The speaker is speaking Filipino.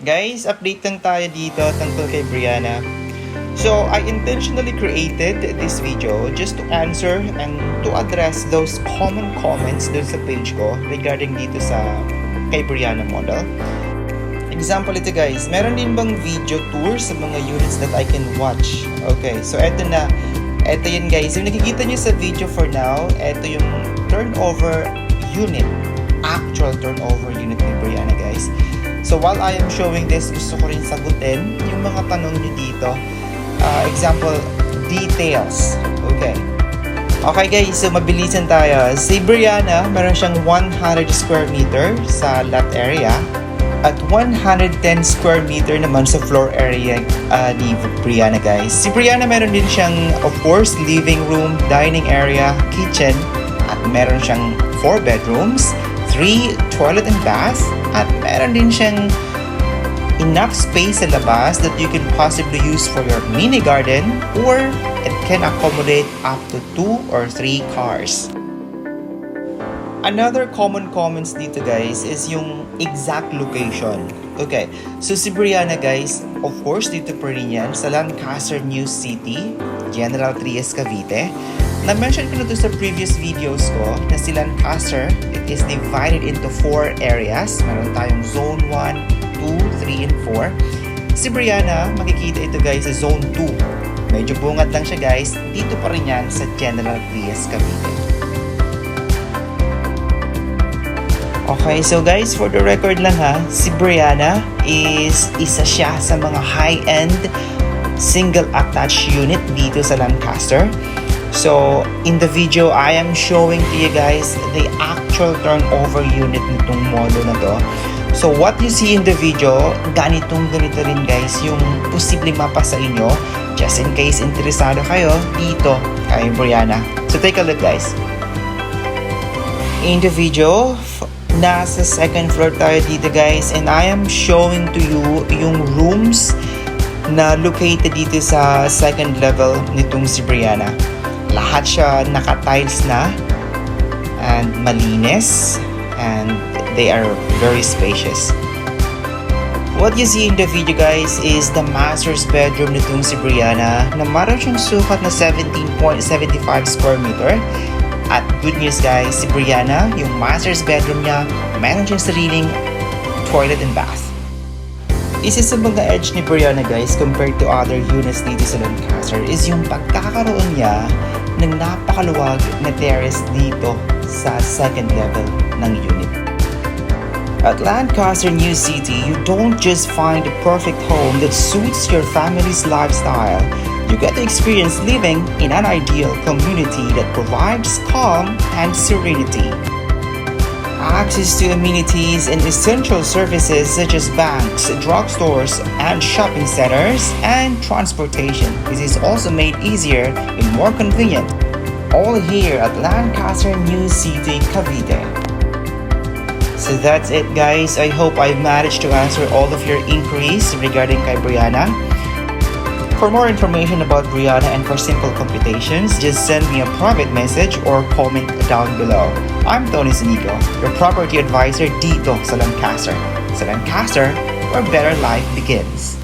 Guys, update lang tayo dito tungkol kay Briana. So, I intentionally created this video just to answer and to address those common comments dun sa page ko regarding dito sa kay Briana model. Example ito guys, meron din bang video tour sa mga units that I can watch? Okay, so eto na. Eto yun guys, yung nakikita nyo sa video for now, eto yung turnover unit. Actual turnover unit ni Briana guys. So while I am showing this, gusto ko rin sagutin yung mga tanong nyo dito. Example, details. Okay. Okay guys, so mabilisan tayo. Si Briana, meron siyang 100 square meter sa lot area at 110 square meter naman sa floor area ni Briana guys. Si Briana meron din siyang, of course, living room, dining area, kitchen, at meron siyang 4 bedrooms, 3 toilet and bath, at meron din siyang enough space sa labas that you can possibly use for your mini garden, or it can accommodate up to 2 or 3 cars. Another common comments dito guys is yung exact location. Okay, so si Briana guys, of course dito pa rin yan sa Lancaster, New City, General Trias, Cavite. Na-mention ko na to sa previous videos ko na si Lancaster, it is divided into 4 areas. Meron tayong Zone 1, 2, 3, and 4. Si Briana, makikita ito guys sa Zone 2. Medyo bungad lang siya guys. Dito pa rin yan sa General Trias, Cavite. Okay, so guys, for the record lang ha, si Briana is isa siya sa mga high-end single attached unit dito sa Lancaster. So, in the video, I am showing to you guys the actual turnover unit nitong model na to. So, what you see in the video, ganito rin guys, yung posibleng mapa sa inyo, just in case interesado kayo dito kay Briana. So, take a look guys. In the video, nasa second floor tayo dito guys, and I am showing to you yung rooms na located dito sa second level nitong si Briana. Lahat siya naka-tiles na and malinis, and they are very spacious. What you see in the video guys is the master's bedroom nitong si Briana na meron siyang sukat na 17.75 square meter. At good news guys, si Briana, yung master's bedroom niya, meron siyang sariling toilet and bath. Isa sa mga edge ni Briana guys compared to other units dito sa Lancaster is yung pagkakaroon niya ng napakaluwag na terrace dito sa second level ng unit. At Lancaster, New City, you don't just find the perfect home that suits your family's lifestyle. You get to experience living in an ideal community that provides calm and serenity. Access to amenities and essential services such as banks, drugstores, and shopping centers, and transportation. This is also made easier and more convenient. All here at Lancaster, New City, Cavite. So that's it guys. I hope I managed to answer all of your inquiries regarding kay Briana. For more information about Briana and for simple computations, just send me a private message or comment down below. I'm Toni Single, your property advisor dito sa Lancaster. Sa Lancaster, where better life begins.